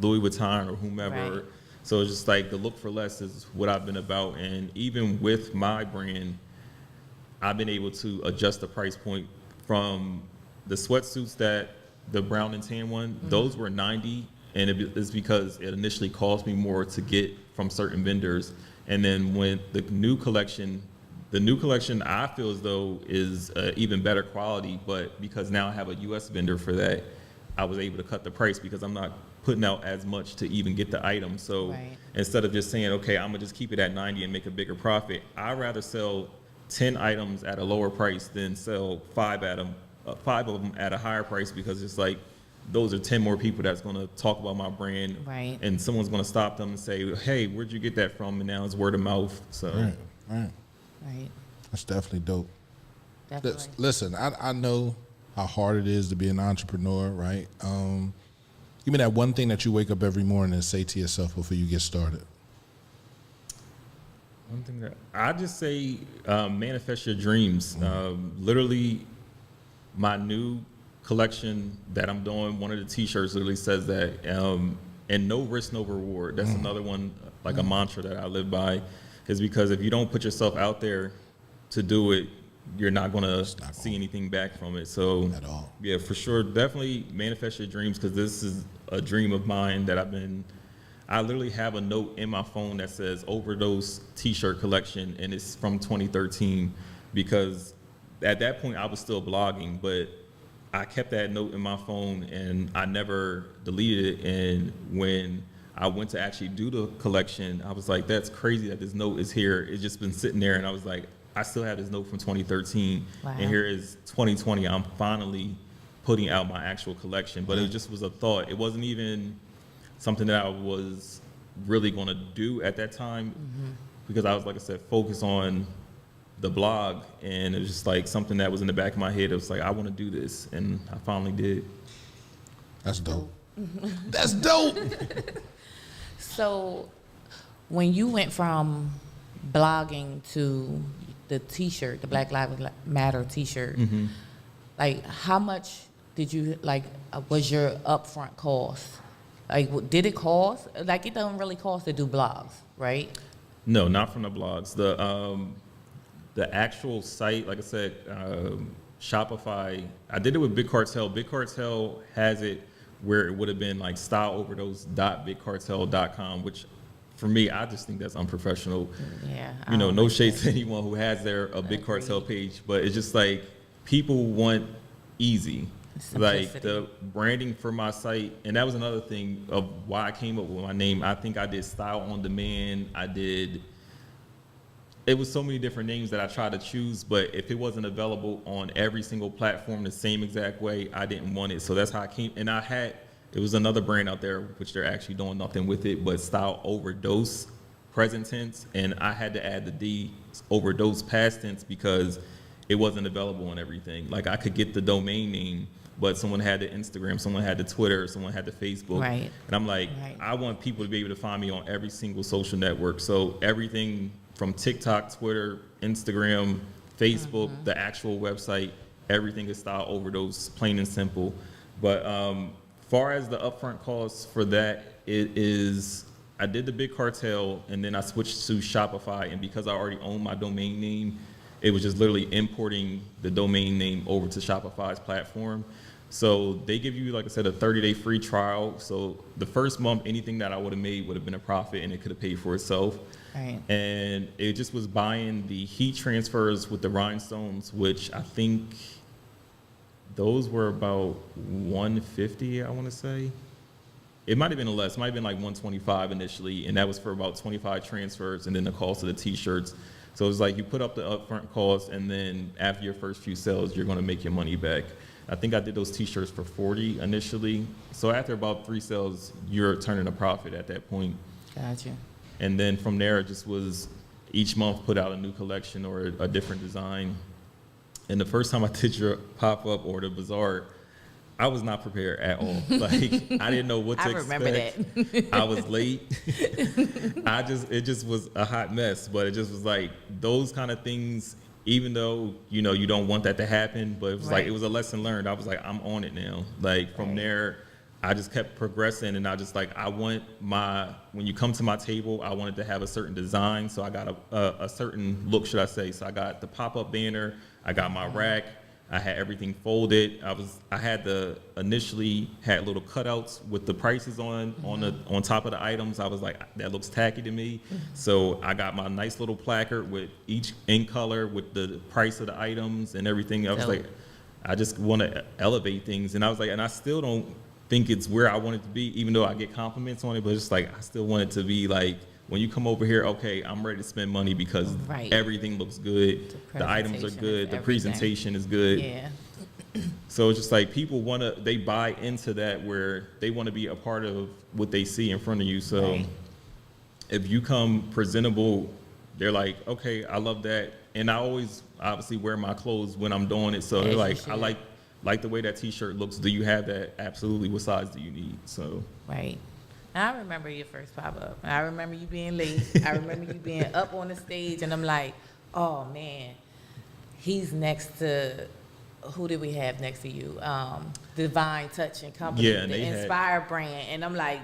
Louis Vuitton or whomever. Right. So it's just like the look for less is what I've been about. And even with my brand, I've been able to adjust the price point from the sweatsuits, that the brown and tan one, those were $90, and it's because it initially cost me more to get from certain vendors. And then when the new collection I feel as though is even better quality, but because now I have a U.S. vendor for that, I was able to cut the price because I'm not putting out as much to even get the item. So instead of just saying, okay, I'm gonna just keep it at 90 and make a bigger profit, I'd rather sell 10 items at a lower price than sell 5 of them at a higher price, because it's like, those are 10 more people that's going to talk about my brand, and someone's going to stop them and say, hey, where'd you get that from? And now it's word of mouth. So Right. That's definitely dope. Definitely. Listen, I know how hard it is to be an entrepreneur, right? Give me that one thing that you wake up every morning and say to yourself before you get started. One thing that I just say, manifest your dreams. Literally, my new collection that I'm doing, one of the t-shirts literally says that, and no risk, no reward. That's another one, like a mantra that I live by, is because if you don't put yourself out there to do it, you're not gonna see anything back from it. So At all. yeah, for sure, definitely manifest your dreams, because this is a dream of mine that I literally have a note in my phone that says Overdosed t-shirt collection, and it's from 2013, because at that point I was still blogging, but I kept that note in my phone and I never deleted it. And when I went to actually do the collection, I was like, that's crazy that this note is here. It's just been sitting there, and I was like, I still have this note from 2013, Wow. and here is 2020. I'm finally putting out my actual collection, but it just was a thought. It wasn't even something that I was really going to do at that time, because I was, like I said, focused on the blog, and it was just like something that was in the back of my head. It was like, I want to do this, and I finally did. That's dope. That's dope. So, when you went from blogging to the T-shirt, the Black Lives Matter T-shirt, like how much did you was your upfront cost? Like, did it cost? Like, it doesn't really cost to do blogs, right? No, not from the blogs. The actual site, like I said, Shopify. I did it with Big Cartel. Big Cartel has it where it would have been like styleoverdose.bigcartel.com, which for me, I just think that's unprofessional. Yeah. You know, no shade to anyone who has a Big Cartel page, but it's just like people want easy. Like the branding for my site, and that was another thing of why I came up with my name. I think I did Style on Demand. It was so many different names that I tried to choose, but if it wasn't available on every single platform the same exact way, I didn't want it. So that's how I came. And it was another brand out there, which they're actually doing nothing with it, but Style Overdose, present tense. And I had to add the D, Overdose, past tense, because it wasn't available on everything. Like, I could get the domain name, but someone had the Instagram, someone had the Twitter, someone had the Facebook. Right. And I'm like, I want people to be able to find me on every single social network. So everything from TikTok, Twitter, Instagram, Facebook, the actual website, everything is Style Overdose, plain and simple. But far as the upfront costs for that, I did the Big Cartel, and then I switched to Shopify, and because I already own my domain name, it was just literally importing the domain name over to Shopify's platform. So they give you, like I said, a 30-day free trial. So the first month, anything that I would have made would have been a profit, and it could have paid for itself. Right. And it just was buying the heat transfers with the rhinestones, which I think those were about $150, I want to say. It might have been less. It might have been like $125 initially, and that was for about 25 transfers, and then the cost of the T-shirts. So it's like you put up the upfront cost, and then after your first few sales, you're going to make your money back. I think I did those T-shirts for $40 initially. So after about 3 sales, you're turning a profit at that point. Gotcha. And then from there, it just was each month put out a new collection or a different design. And the first time I did your pop-up or the bazaar, I was not prepared at all. Like, I didn't know what to expect. I remember that. I was late. It just was a hot mess. But it just was like those kind of things, even though, you know, you don't want that to happen, but it was like, it was a lesson learned. I was like, I'm on it now. Like, from there, I just kept progressing, and I just like, when you come to my table, I wanted to have a certain design. So I got a certain look, should I say. So I got the pop-up banner, I got my rack, I had everything folded. Initially had little cutouts with the prices on top of the items. I was like, that looks tacky to me. So I got my nice little placard with each in color with the price of the items and everything. I was like, I just want to elevate things. And I was like, and I still don't think it's where I want it to be, even though I get compliments on it, but it's like, I still want it to be like, when you come over here, okay, I'm ready to spend money because everything looks good. The items are good. The presentation is good. Yeah. So it's just like people they buy into that, where they want to be a part of what they see in front of you. So if you come presentable, they're like, okay, I love that. And I always obviously wear my clothes when I'm doing it. So they're like, I like the way that T-shirt looks. Do you have that? Absolutely. What size do you need? So. Right. I remember your first pop-up. I remember you being late. I remember you being up on the stage, and I'm like, oh, man, he's next to, who did we have next to you? Divine Touch and Company, the Inspire brand. And I'm like,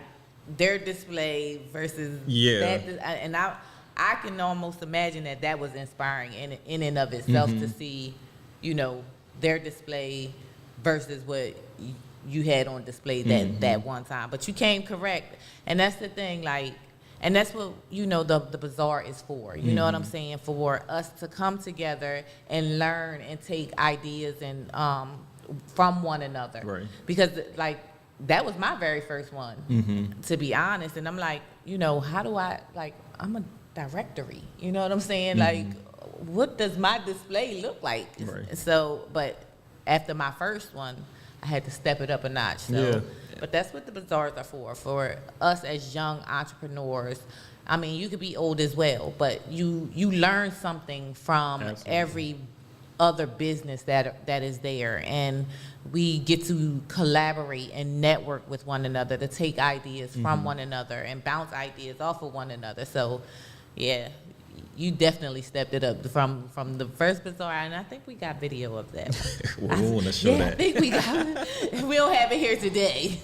their display versus that. And I I can almost imagine that was inspiring in and of itself to see, you know, their display versus what you had on display that one time. But you came correct, and that's the thing, like, and that's what, you know, the bazaar is for. You know what I'm saying? For us to come together and learn and take ideas and from one another. Right. Because like that was my very first one, to be honest. And I'm like, you know, how do I, like, I'm a directory. You know what I'm saying? Like, what does my display look like? Right. So, but after my first one, I had to step it up a notch. So, Yeah. But that's what the bazaars are for us as young entrepreneurs. I mean, you could be old as well, but you learn something from Absolutely. every other business that is there, and we get to collaborate and network with one another to take ideas from one another and bounce ideas off of one another. So, yeah, you definitely stepped it up from the first bazaar, and I think we got video of that. Well, we want to show Yeah, I that. think we got it. We don't have it here today.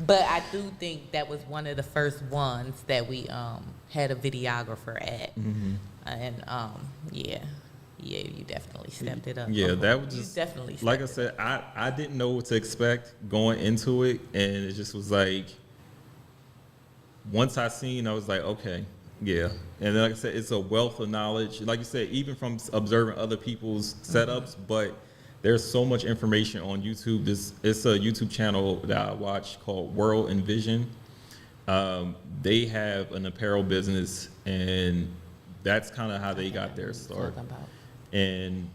But I do think that was one of the first ones that we had a videographer at. And yeah, you definitely stepped it up. Yeah, that was You just definitely like I stepped said. I didn't know what to expect going into it, and it just was like once I seen, I was like, okay, yeah. And then, like I said, it's a wealth of knowledge. Like you said, even from observing other people's setups, but there's so much information on YouTube. It's a YouTube channel that I watch called World and Vision. They have an apparel business, and that's kind of how they got their start. talking about. And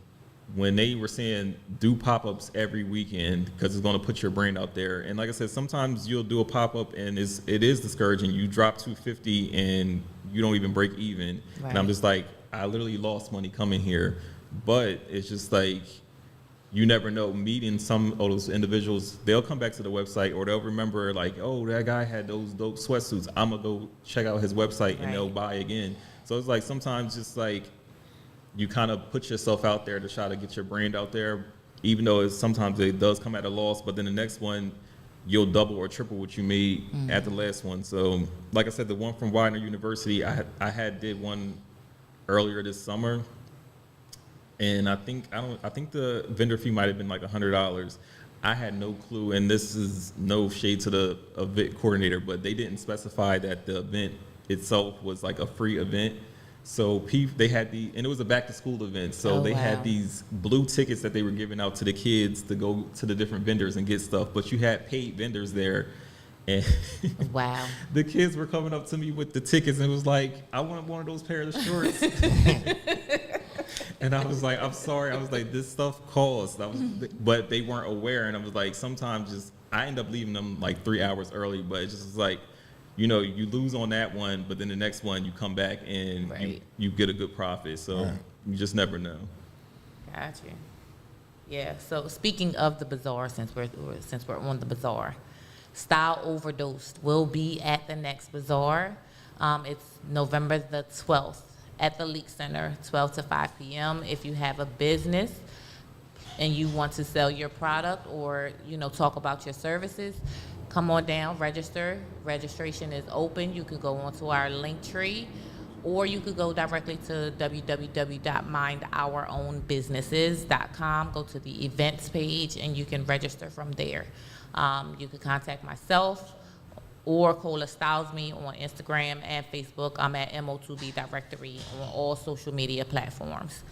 when they were saying do pop-ups every weekend because it's going to put your brand out there, and like I said, sometimes you'll do a pop-up and it is discouraging. You drop $250 and you don't even break even. Right. And I'm just like, I literally lost money coming here. But it's just like, you never know. Meeting some of those individuals, they'll come back to the website, or they'll remember like, oh, that guy had those dope sweatsuits. I'm gonna go check out his website, and they'll Right. buy again. So it's like sometimes just like you kind of put yourself out there to try to get your brand out there, even though sometimes it does come at a loss. But then the next one, you'll double or triple what you made at the last one. So like I said, the one from Widener University, I did one earlier this summer. And I think the vendor fee might have been like $100. I had no clue, and this is no shade to the event coordinator, but they didn't specify that the event itself was like a free event. So they had and it was a back to school event. So Oh, they wow. had these blue tickets that they were giving out to the kids to go to the different vendors and get stuff. But you had paid vendors there, and Wow. the kids were coming up to me with the tickets and it was like, I want one of those pair of shorts. And I was like, I'm sorry. I was like, this stuff costs. But they weren't aware. And I was like, sometimes I end up leaving them like 3 hours early, but it's just like, you know, you lose on that one, but then the next one you come back and Right. you get a good profit. So you just never know. Got you. Yeah. So speaking of the bazaar, since we're on the bazaar, Style Overdosed will be at the next bazaar. It's November the 12th at the Leak Center, 12 to 5 p.m. If you have a business and you want to sell your product or, you know, talk about your services, come on down, register. Registration is open. You could go onto our link tree, or you could go directly to www.mindourownbusinesses.com. Go to the events page, and you can register from there. You can contact myself or Cola Styles Me on Instagram and Facebook. I'm at MO2B Directory on all social media platforms.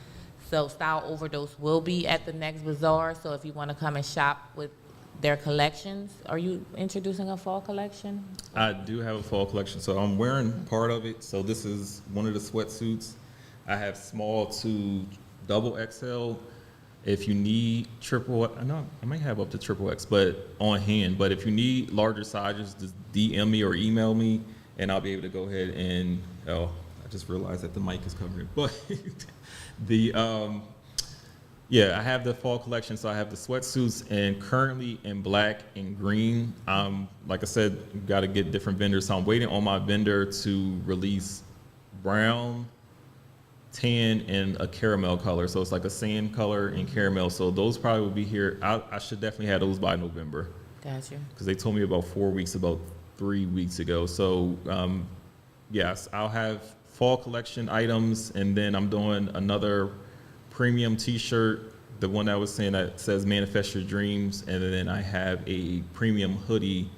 So Style Overdose will be at the next bazaar. So if you want to come and shop with their collections, are you introducing a fall collection? I do have a fall collection, so I'm wearing part of it. So this is one of the sweatsuits. I have small to double XL. If you need triple, I might have up to triple X, but on hand. But if you need larger sizes, just DM me or email me, and I'll be able to go ahead and. Oh, I just realized that the mic is covering. But yeah, I have the fall collection. So I have the sweatsuits, and currently in black and green. Like I said, you got to get different vendors. So I'm waiting on my vendor to release brown, tan, and a caramel color. So it's like a sand color and caramel. So those probably will be here. I should definitely have those by November, Gotcha. because they told me about 4 weeks, about 3 weeks ago. So Yes, I'll have fall collection items, and then I'm doing another premium T-shirt, the one I was saying that says "Manifest Your Dreams," and then I have a premium hoodie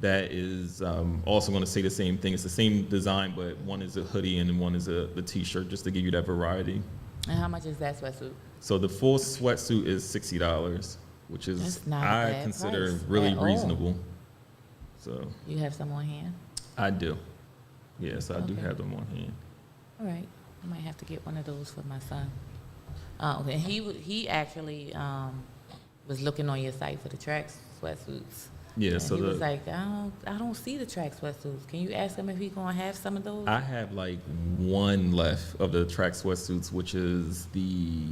that is also going to say the same thing. It's the same design, but one is a hoodie and one is the T-shirt, just to give you that variety. And how much is that sweatsuit? So the full sweatsuit is $60, which is That's not a I bad consider price really at all. reasonable. So You have some on hand? I do. Yes, I do Okay. have them on hand. All right. I might have to get one of those for my son. Okay. He actually was looking on your site for the track sweatsuits. Yeah, And so he was like, I don't see the track sweatsuits. Can you ask him if he's gonna have some of those? I have like one left of the track sweatsuits, which is the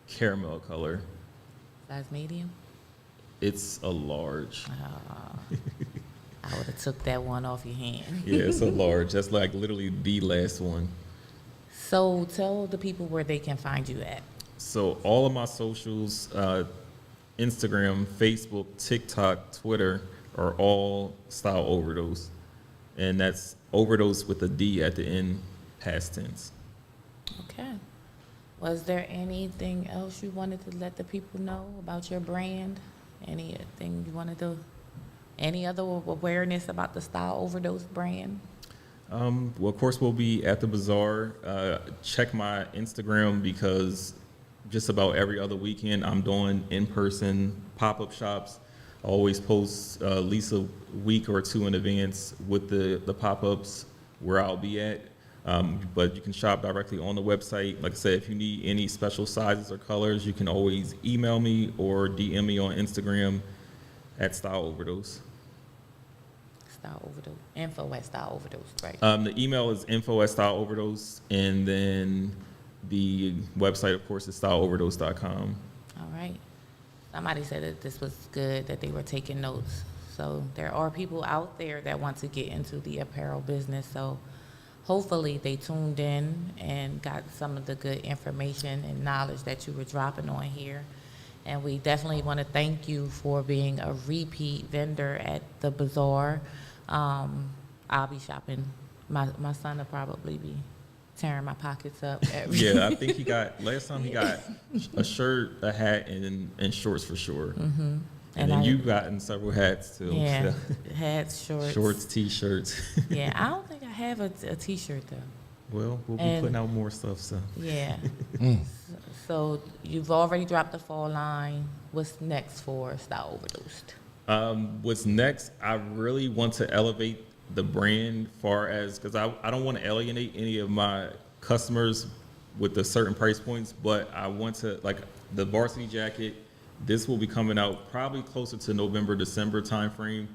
caramel color. Size medium? It's a large. I would have took that one off your hand. Yeah, it's a large. That's like literally the last one. So tell the people where they can find you at. So all of my socials, Instagram, Facebook, TikTok, Twitter, are all Style Overdose. And that's Overdose with a D at the end, past tense. Okay. Was there anything else you wanted to let the people know about your brand? Anything you wanted to, any other awareness about the Style Overdose brand? Well, of course, we'll be at the bazaar. Check my Instagram because just about every other weekend I'm doing in-person pop-up shops. I always post at least a week or two in advance with the pop-ups where I'll be at. But you can shop directly on the website. Like I said, if you need any special sizes or colors, you can always email me or DM me on Instagram at Style Overdose. Style Overdose. Info at Style Overdose, right? The email is info@styleoverdose, and then the website, of course, is styleoverdose.com. All right. Somebody said that this was good, that they were taking notes. So there are people out there that want to get into the apparel business. So hopefully they tuned in and got some of the good information and knowledge that you were dropping on here. And we definitely want to thank you for being a repeat vendor at the bazaar. I'll be shopping. My son will probably be tearing my pockets up. Yeah, I think he got, last time he got a shirt, a hat, and shorts for sure. Mm-hmm. And then you've gotten several hats too. Yeah, hats, shorts. Shorts, T-shirts. Yeah, I don't think I have a T-shirt though. Well, we'll be And- putting out more stuff, so. Yeah. So you've already dropped the fall line. What's next for Style Overdosed? What's next, I really want to elevate the brand far as, because I don't want to alienate any of my customers with the certain price points, but I want to, like the varsity jacket, this will be coming out probably closer to November, December timeframe.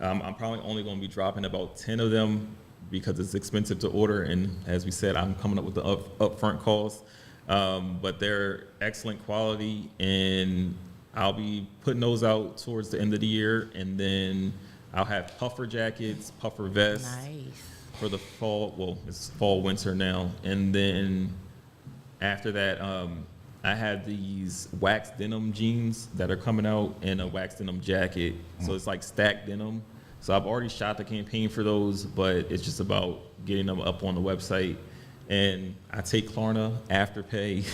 I'm probably only going to be dropping about 10 of them because it's expensive to order, and as we said, I'm coming up with the upfront cost. But they're excellent quality, and I'll be putting those out towards the end of the year, and then I'll have puffer jackets, puffer vests Nice. for the fall. Well, it's fall, winter now, and then after that, I have these wax denim jeans that are coming out and a wax denim jacket. So it's like stacked denim. So I've already shot the campaign for those, but it's just about getting them up on the website. And I take Klarna, Afterpay,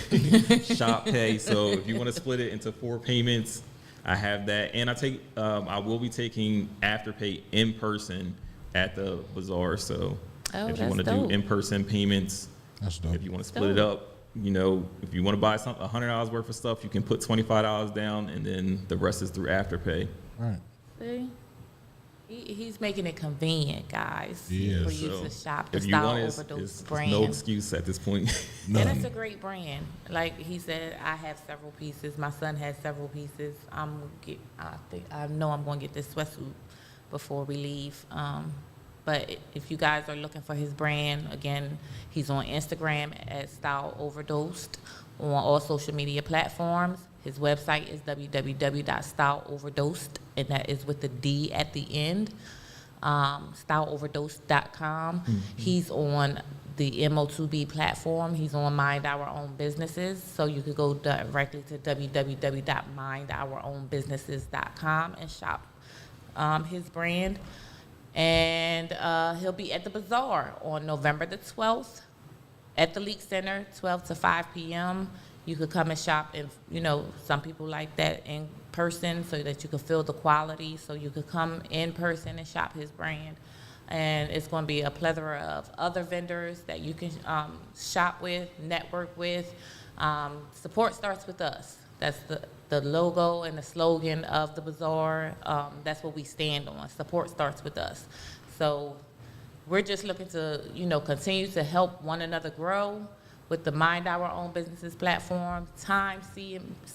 Shop Pay. So if you want to split it into 4 payments, I have that. And I will be taking Afterpay in person at the bazaar. So if you want to do in-person payments, That's dope. if you want to split it up, if you want to buy something, $100 worth of stuff, you can put $25 down, and then the rest is through Afterpay. Right. See? He's making it convenient, guys, He for is. you So to shop the if you Style want it, Overdose it's brand. no excuse at this point. And None. it's a great brand. Like he said, I have several pieces. My son has several pieces. I know I'm going to get this sweatsuit before we leave. But if you guys are looking for his brand, again, he's on Instagram at Style Overdosed on all social media platforms. His website is www.styleoverdosed, and that is with the D at the end. Styleoverdose.com. Mm-hmm. He's on the MO2B platform. He's on Mind Our Own Businesses. So you could go directly to www.mindourownbusinesses.com and shop his brand. And he'll be at the Bazaar on November the 12th at the Leak Center, 12 to 5 p.m. You could come and shop, and some people like that in person so that you can feel the quality. So you could come in person and shop his brand. And it's going to be a plethora of other vendors that you can shop with, network with. Support starts with us. That's the logo and the slogan of the Bazaar. That's what we stand on. Support starts with us. So we're just looking to, continue to help one another grow with the Mind Our Own Businesses platform,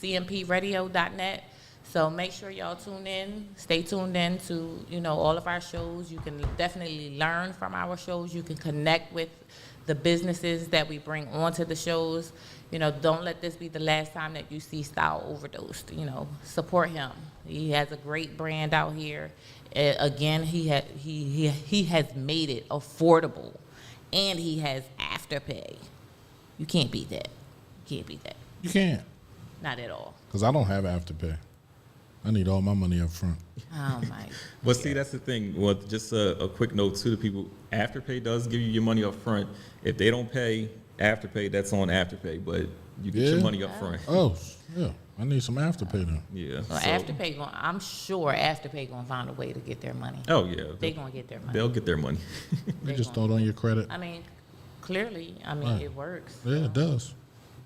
cmpradio.net. So make sure y'all tune in, stay tuned in to, all of our shows. You can definitely learn from our shows. You can connect with the businesses that we bring onto the shows. Don't let this be the last time that you see Style Overdosed. Support him. He has a great brand out here. Again, he has made it affordable, and he has Afterpay. You can't beat that. You can't beat that. You can't. Not at all. Because I don't have Afterpay. I need all my money up front. Oh, my. Well, see, that's the thing. Well, just a quick note to the people. Afterpay does give you your money up front. If they don't pay Afterpay, that's on Afterpay, but you get your money up front. Oh, yeah. I need some Afterpay then. Yeah. Well, Afterpay, I'm sure Afterpay going to find a way to get their money. Oh, yeah. They're going to get their money. They'll get their money. You just throw it on your credit. I mean, clearly, it works. Yeah, it does.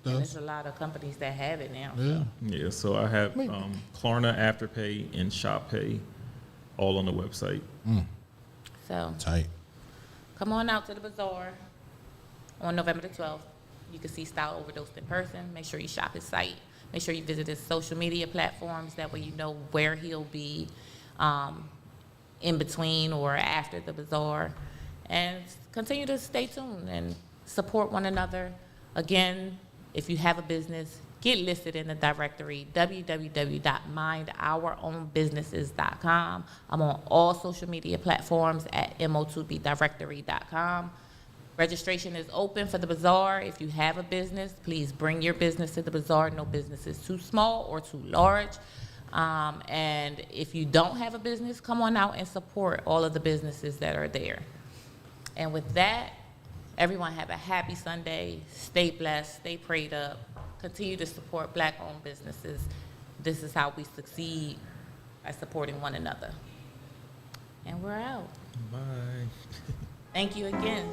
And there's a lot of companies that have it now. Yeah. Yeah, so I have Klarna, Afterpay, and ShopPay all on the website. So Tight. come on out to the Bazaar on November the 12th. You can see Style Overdosed in person. Make sure you shop his site. Make sure you visit his social media platforms. That way you know where he'll be in between or after the Bazaar. And continue to stay tuned and support one another. Again, if you have a business, get listed in the directory, www.mindourownbusinesses.com. I'm on all social media platforms at mo2bdirectory.com. Registration is open for the Bazaar. If you have a business, please bring your business to the Bazaar. No business is too small or too large. And if you don't have a business, come on out and support all of the businesses that are there. And with that, everyone have a happy Sunday. Stay blessed. Stay prayed up. Continue to support Black-owned businesses. This is how we succeed, by supporting one another. And we're out. Bye. Thank you again.